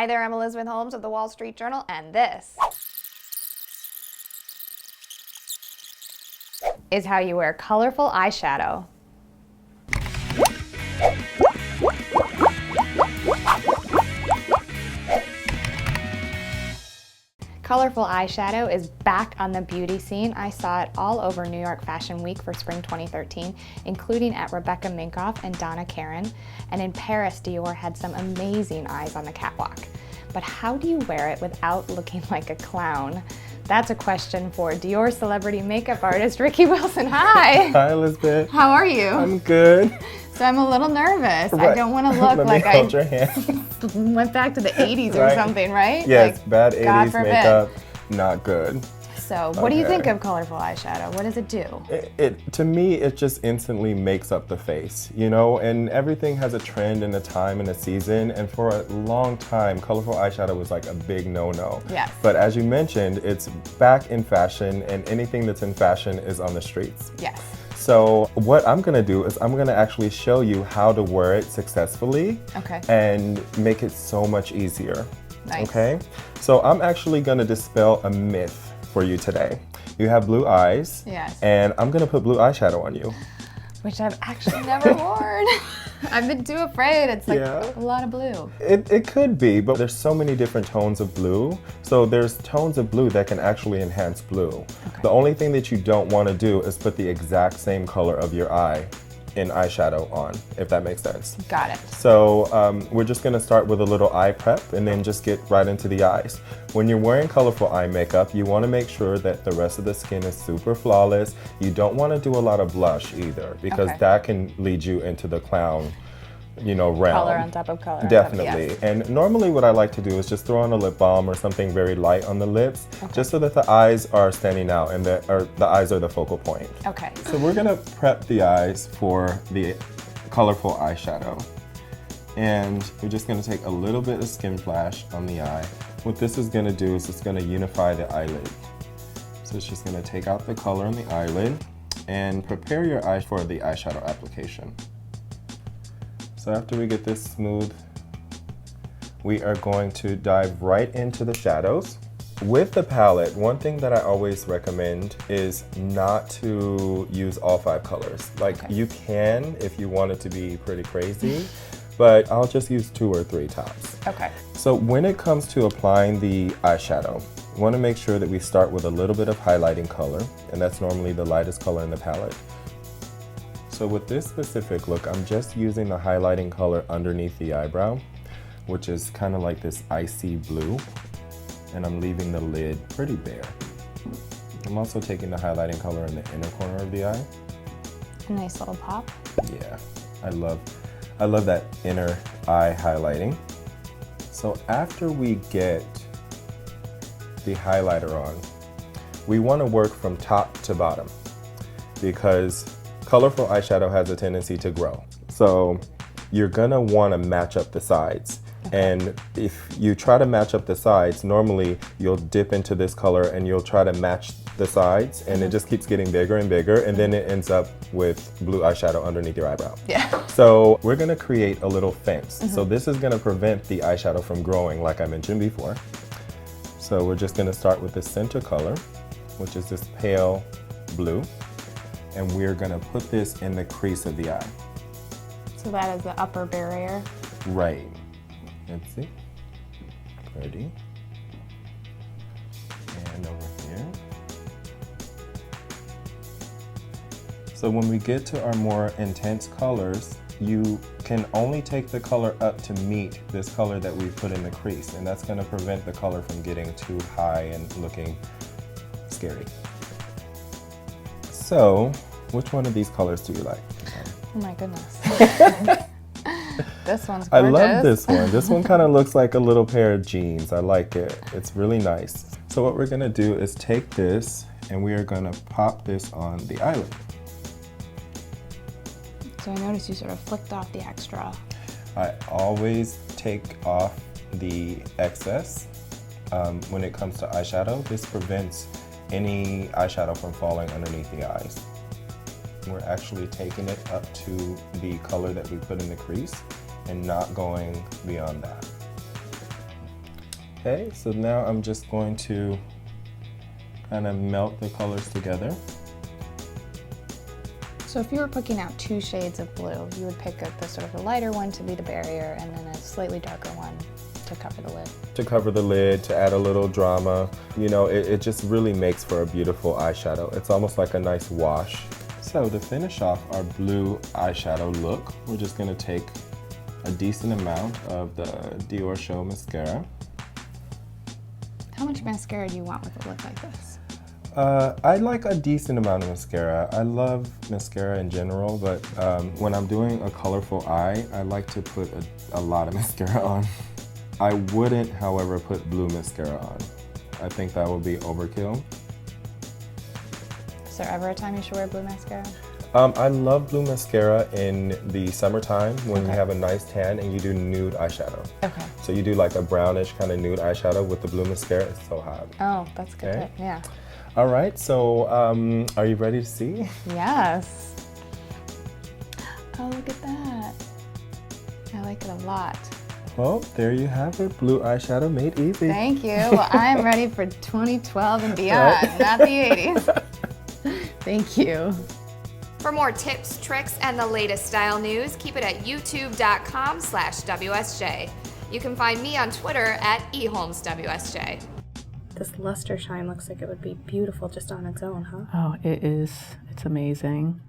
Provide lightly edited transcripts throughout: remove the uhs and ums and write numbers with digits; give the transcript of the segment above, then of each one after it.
Hi there, I'm Elizabeth Holmes of the Wall Street Journal, and this is how you wear colorful eyeshadow. Colorful eyeshadow is back on the beauty scene. I saw it all over New York Fashion Week for spring 2013, including at Rebecca Minkoff and Donna Karan. And in Paris, Dior had some amazing eyes on the catwalk. But how do you wear it without looking like a clown? That's a question for Dior celebrity makeup artist Ricky Wilson. Hi! Hi, Elizabeth. How are you? I'm good. So I'm a little nervous. Right. I don't want to look Let like me hold your hand. went back to the 80s or Right. something, right? Yes, Like, bad God 80s forbid. makeup, not good. So what do you Okay. think of colorful eyeshadow? What does it do? To me, it just instantly makes up the face, you know, and everything has a trend and a time and a season, and for a long time, colorful eyeshadow was like a big no-no. Yes. But as you mentioned, it's back in fashion, and anything that's in fashion is on the streets. Yes. So what I'm gonna do is I'm gonna actually show you how to wear it successfully Okay. and make it so much easier. Nice. Okay, so I'm actually gonna dispel a myth for you today. You have blue eyes, Yes. and I'm gonna put blue eyeshadow on you. Which I've actually never worn. I've been too afraid. It's like Yeah. a lot of blue. It could be, but there's so many different tones of blue. So there's tones of blue that can actually enhance blue. Okay. The only thing that you don't wanna do is put the exact same color of your eye in eyeshadow on, if that makes sense. Got it. So we're just gonna start with a little eye prep and then just get right into the eyes. When you're wearing colorful eye makeup, you wanna make sure that the rest of the skin is super flawless. You don't wanna do a lot of blush either, because Okay. that can lead you into the clown, you know, realm. Color on top of color. Definitely. Yes. And normally what I like to do is just throw on a lip balm or something very light on the lips, just so that the eyes are standing out and the eyes are the focal point. Okay. So we're gonna prep the eyes for the colorful eyeshadow. And we're just gonna take a little bit of Skin Flash on the eye. What this is gonna do is it's gonna unify the eyelid. So it's just gonna take out the color on the eyelid and prepare your eyes for the eyeshadow application. So after we get this smooth, we are going to dive right into the shadows. With the palette, one thing that I always recommend is not to use all 5 colors. Like, you can if you want it to be pretty crazy, but I'll just use 2 or 3 tops. Okay. So when it comes to applying the eyeshadow, you want to make sure that we start with a little bit of highlighting color, and that's normally the lightest color in the palette. So with this specific look, I'm just using the highlighting color underneath the eyebrow, which is kind of like this icy blue, and I'm leaving the lid pretty bare. I'm also taking the highlighting color in the inner corner of the eye. A nice little pop. Yeah, I love that inner eye highlighting. So after we get the highlighter on, we want to work from top to bottom, because colorful eyeshadow has a tendency to grow. So you're gonna wanna match up the sides. And if you try to match up the sides, normally you'll dip into this color and you'll try to match the sides, and it just keeps getting bigger and bigger, and then it ends up with blue eyeshadow underneath your eyebrow. Yeah. So we're gonna create a little fence. So this is gonna prevent the eyeshadow from growing, like I mentioned before. So we're just gonna start with the center color, which is this pale blue. And we're gonna put this in the crease of the eye. So that is the upper barrier. Right. Let's see. Pretty. And over here. So when we get to our more intense colors, you can only take the color up to meet this color that we put in the crease, and that's gonna prevent the color from getting too high and looking scary. So, which one of these colors do you like? Oh my goodness. This one's I gorgeous. love this one. This one kind of looks like a little pair of jeans. I like it. It's really nice. So what we're gonna do is take this and we are gonna pop this on the eyelid. So I noticed you sort of flicked off the extra. I always take off the excess when it comes to eyeshadow. This prevents any eyeshadow from falling underneath the eyes. We're actually taking it up to the color that we put in the crease and not going beyond that. Okay, so now I'm just going to kind of melt the colors together. So if you were picking out 2 shades of blue, you would pick up the sort of a lighter one to be the barrier and then a slightly darker one to cover the lid. To cover the lid, to add a little drama. You know, it just really makes for a beautiful eyeshadow. It's almost like a nice wash. So to finish off our blue eyeshadow look, we're just gonna take a decent amount of the Dior Show mascara. How much mascara do you want with a look like this? I like a decent amount of mascara. I love mascara in general, but when I'm doing a colorful eye, I like to put a lot of mascara on. I wouldn't, however, put blue mascara on. I think that would be overkill. Is there ever a time you should wear blue mascara? I love blue mascara in the summertime when you Okay. have a nice tan and you do nude eyeshadow. Okay. So you do like a brownish kind of nude eyeshadow with the blue mascara. It's so hot. Oh, that's a good Okay. tip, yeah. All right, so are you ready to see? Yes. Oh, look at that. I like it a lot. Well, there you have it. Blue eyeshadow made easy. Thank you. Well, I'm ready for 2012 and beyond, not the 80s. Thank you. For more tips, tricks, and the latest style news, keep it at youtube.com/WSJ. You can find me on Twitter at eHolmesWSJ. This luster shine looks like it would be beautiful just on its own, huh? Oh, it is. It's amazing.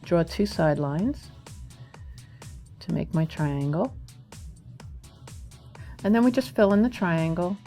Draw 2 side lines to make my triangle. And then we just fill in the triangle